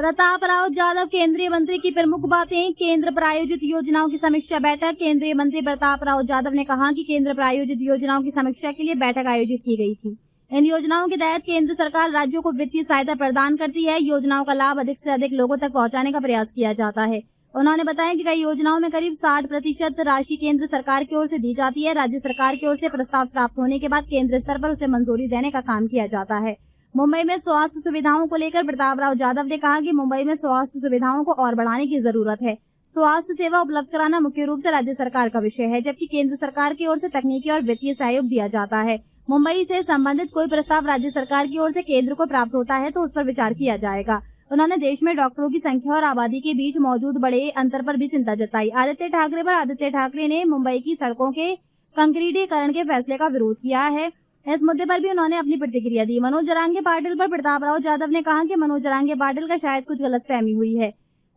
प्रतापराव जाधव केंद्रीय मंत्री की प्रमुख बातें। केंद्र प्रायोजित योजनाओं की समीक्षा बैठक। केंद्रीय मंत्री प्रतापराव जाधव ने कहा कि केंद्र प्रायोजित योजनाओं की समीक्षा के लिए बैठक आयोजित की गई थी। इन योजनाओं के तहत केंद्र सरकार राज्यों को वित्तीय सहायता प्रदान करती है। योजनाओं का लाभ अधिक से अधिक लोगों तक पहुंचाने का प्रयास किया जाता है। उन्होंने बताया कि कई योजनाओं में करीब 60% राशि केंद्र सरकार की ओर से दी जाती है। राज्य सरकार की ओर से प्रस्ताव प्राप्त होने के बाद केंद्र स्तर पर उसे मंजूरी देने का काम किया जाता है। मुंबई में स्वास्थ्य सुविधाओं को लेकर प्रतापराव जाधव ने कहा कि मुंबई में स्वास्थ्य सुविधाओं को और बढ़ाने की जरूरत है। स्वास्थ्य सेवा उपलब्ध कराना मुख्य रूप से राज्य सरकार का विषय है, जबकि केंद्र सरकार की ओर से तकनीकी और वित्तीय सहयोग दिया जाता है। मुंबई से संबंधित कोई प्रस्ताव राज्य सरकार की ओर से केंद्र को प्राप्त होता है तो उस पर विचार किया जाएगा। उन्होंने देश में डॉक्टरों की संख्या और आबादी के बीच मौजूद बड़े अंतर पर भी चिंता जताई। आदित्य ठाकरे ने मुंबई की सड़कों के कंक्रीटीकरण के फैसले का विरोध किया है। इस मुद्दे पर भी उन्होंने अपनी प्रतिक्रिया दी। मनोज जरांगे पाटिल पर प्रतापराव जाधव ने कहा कि मनोज जरांगे पाटिल का शायद कुछ गलतफहमी हुई है।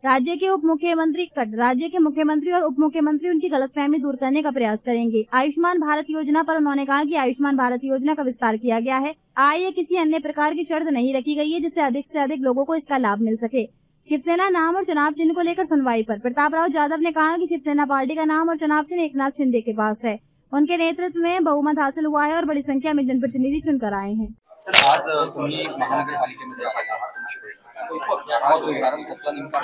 राज्य के मुख्यमंत्री और उप मुख्यमंत्री उनकी गलतफहमी दूर करने का प्रयास करेंगे। आयुष्मान भारत योजना पर उन्होंने कहा कि आयुष्मान भारत योजना का विस्तार किया गया है। आय या किसी अन्य प्रकार की शर्त नहीं रखी गई है जिससे अधिक से अधिक लोगों को इसका लाभ मिल सके। शिवसेना नाम और चुनाव चिन्ह को लेकर सुनवाई पर प्रतापराव जाधव ने कहा कि शिवसेना पार्टी का नाम और चुनाव चिन्ह एकनाथ शिंदे के पास है। उनके नेतृत्व में बहुमत हासिल हुआ है और बड़ी संख्या में जनप्रतिनिधि चुनकर आए हैं। सर, आज तुम्ही महानगरपालिकेमध्ये आहात, तुमची कारण कसला नेमका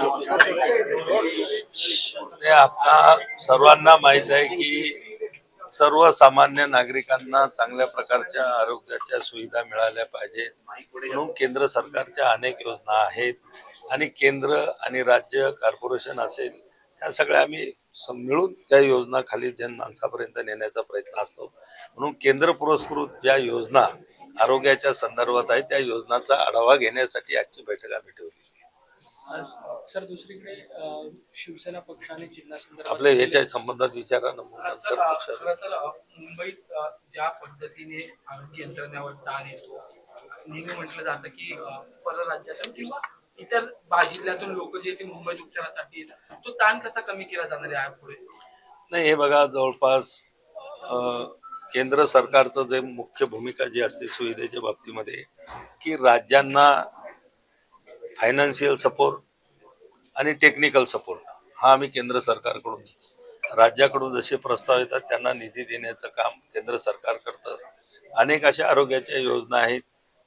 आपणा सर्वांना माहित आहे की सर्वसामान्य नागरिकांना चांगल्या प्रकारच्या आरोग्याच्या सुविधा मिळाल्या पाहिजेत म्हणून केंद्र सरकारच्या अनेक योजना आहेत आणि केंद्र आणि राज्य कॉर्पोरेशन असेल या सगळ्या आम्ही मिळून त्या योजना खाली जनमानसापर्यंत नेण्याचा प्रयत्न असतो। म्हणून केंद्र पुरस्कृत ज्या योजना आरोग्याच्या संदर्भात आहेत त्या योजनांचा आढावा घेण्यासाठी आजची बैठक आम्ही ठेवली आहे। सर, दुसरीकडे शिवसेना पक्षाने चिन्हासंदर्भात आपल्या याच्या संबंधात विचारा ना मुंबईत ज्या पद्धतीने आरोग्य यंत्रणेवर ताण येतो, नेहमी म्हटलं जातं की परराज्यातून किंवा इतर जिल्ह्यातून लोक जे ते मुंबईत उपचारासाठी येतात, तो ताण कसा कमी केला जाणार आहे पुढे? नाही, हे बघा, जवळपास केंद्र सरकारचं जे मुख्य भूमिका जी असते सुविधेच्या बाबतीमध्ये की राज्यांना फायनान्शियल सपोर्ट आणि टेक्निकल सपोर्ट हा आम्ही केंद्र सरकारकडून राज्याकडून जसे प्रस्ताव येतात त्यांना निधी देण्याचं काम केंद्र सरकार करतं। अनेक अशा आरोग्याच्या योजना आहेत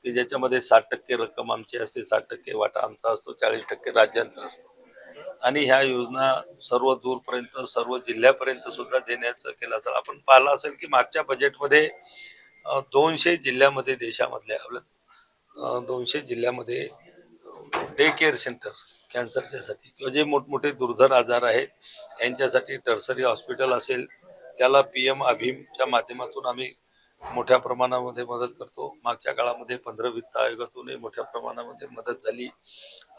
की ज्याच्यामध्ये 60% रक्कम आमची असते, 60% वाटा आमचा असतो, 40% राज्यांचा असतो आणि ह्या योजना सर्व दूरपर्यंत सर्व जिल्ह्यापर्यंत सुद्धा देण्याचं केलं असेल। आपण पाहिलं असेल की मागच्या बजेटमध्ये 200 जिल्ह्यामध्ये देशामधल्या आपल्या 200 जिल्ह्यामध्ये डे केअर सेंटर कॅन्सरच्यासाठी किंवा जे मोठमोठे दुर्धर आजार आहेत यांच्यासाठी टर्सरी हॉस्पिटल असेल त्याला PM अभिमच्या माध्यमातून आम्ही मोठ्या प्रमाणामध्ये मदत करतो। मागच्या काळामध्ये 15 वित्त आयोगातूनही मोठ्या प्रमाणामध्ये मदत झाली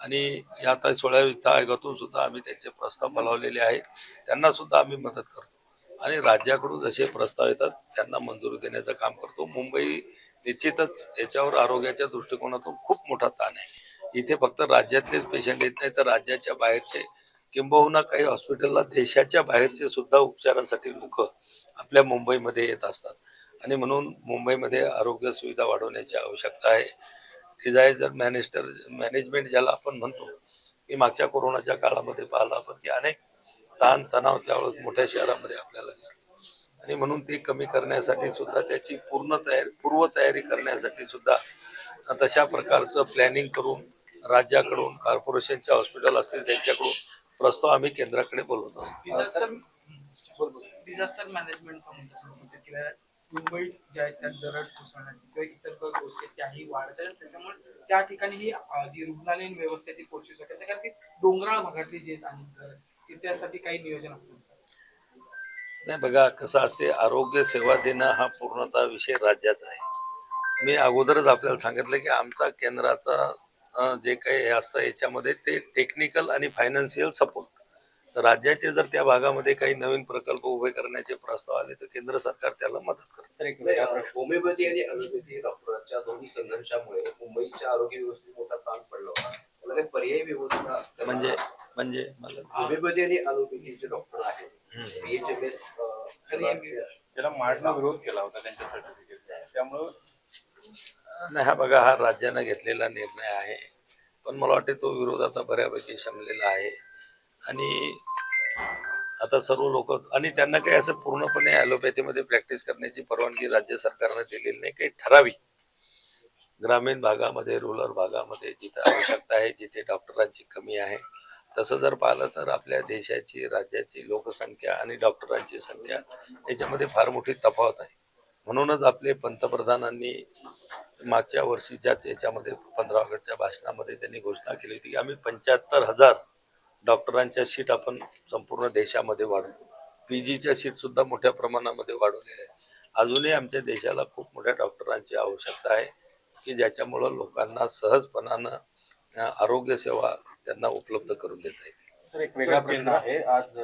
आणि या आता 16 वित्त आयोगातून सुद्धा आम्ही त्याचे प्रस्ताव बोलावलेले आहेत, त्यांना सुद्धा आम्ही मदत करतो आणि राज्याकडून जसे प्रस्ताव येतात त्यांना मंजुरी देण्याचं काम करतो। मुंबई निश्चितच याच्यावर आरोग्याच्या दृष्टिकोनातून खूप मोठा ताण आहे। इथे फक्त राज्यातलेच पेशंट येत नाही तर राज्याच्या बाहेरचे किंबहुना काही हॉस्पिटलला देशाच्या बाहेरचे सुद्धा उपचारासाठी लोक आपल्या मुंबईमध्ये येत असतात आणि म्हणून मुंबईमध्ये आरोग्य सुविधा वाढवण्याची आवश्यकता आहे। डिझास्टर मॅनेजमेंट ज्याला आपण म्हणतो की मागच्या कोरोनाच्या काळामध्ये पाहिलं आपण की अनेक ताण तणाव त्यावेळेस मोठ्या शहरामध्ये आपल्याला दिसले आणि म्हणून ते कमी करण्यासाठी सुद्धा त्याची पूर्व तयारी करण्यासाठी सुद्धा तशा प्रकारचं प्लॅनिंग करून राज्याकडून कॉर्पोरेशनच्या हॉस्पिटल असतील त्यांच्याकडून प्रस्ताव आम्ही केंद्राकडे बोलवत असतो। डिझास्टर मॅनेजमेंटचा मुद्दा मुंबईत ज्या त्या दरड कोसळण्याची किंवा इतर गोष्टी त्याही वाढत आहेत, त्याच्यामुळे त्या ठिकाणी ही जी रुग्णालयीन व्यवस्था ती पोहोचू शकते कारण की डोंगराळ भागातली जे आणि त्यासाठी काही नियोजन असतं। नाही बघा, कसं असते, आरोग्य सेवा देणं हा पूर्णतः विषय राज्याचा आहे। मी अगोदरच आपल्याला सांगितलं की आमचा केंद्राचा जे काही हे असतं याच्यामध्ये ते टेक्निकल आणि फायनान्शियल सपोर्ट, तर राज्याचे जर त्या भागामध्ये काही नवीन प्रकल्प उभे करण्याचे प्रस्ताव आले तर केंद्र सरकार त्याला मदत करतं। होमिओपॅथी आणि ॲलोपॅथी डॉक्टरांच्या दोन्ही संघर्षामुळे मुंबईच्या आरोग्य व्यवस्थेत मोठा ताण पडला होता, त्याला काही पर्यायी व्यवस्था म्हणजे होमिओपॅथी आणि ॲलोपॅथीचे डॉक्टर आहेत BHMS त्याला मार्डनं विरोध केला होता त्यांच्या सर्टिफिकेट, त्यामुळं नाही, हा बघा, हा राज्यानं घेतलेला निर्णय आहे, पण मला वाटते तो विरोध आता बऱ्यापैकी शमलेला आहे. आणि आता सर्व लोक, आणि त्यांना काही असं पूर्णपणे ॲलोपॅथीमध्ये प्रॅक्टिस करण्याची परवानगी राज्य सरकारने दिलेली नाही. काही ठराविक ग्रामीण भागामध्ये, रूरल भागामध्ये जिथं आवश्यकता आहे, जिथे डॉक्टरांची कमी आहे, तसं जर पाहिलं तर आपल्या देशाची, राज्याची लोकसंख्या आणि डॉक्टरांची संख्या याच्यामध्ये फार मोठी तफावत आहे. म्हणूनच आपले पंतप्रधानांनी मागच्या वर्षीच्याच याच्यामध्ये 15 ऑगस्टच्या भाषणामध्ये त्यांनी घोषणा केली होती की आम्ही 75,000 डॉक्टरांच्या सीट आपण संपूर्ण देशामध्ये वाढवू. PGच्या सीट सुद्धा मोठ्या प्रमाणामध्ये वाढवलेल्या आहेत. अजूनही आमच्या देशाला खूप मोठ्या डॉक्टरांची आवश्यकता आहे की ज्याच्यामुळं लोकांना सहजपणानं आरोग्य सेवा त्यांना उपलब्ध करून देता येईल. सर एक वेगळा प्रश्न आहे. आज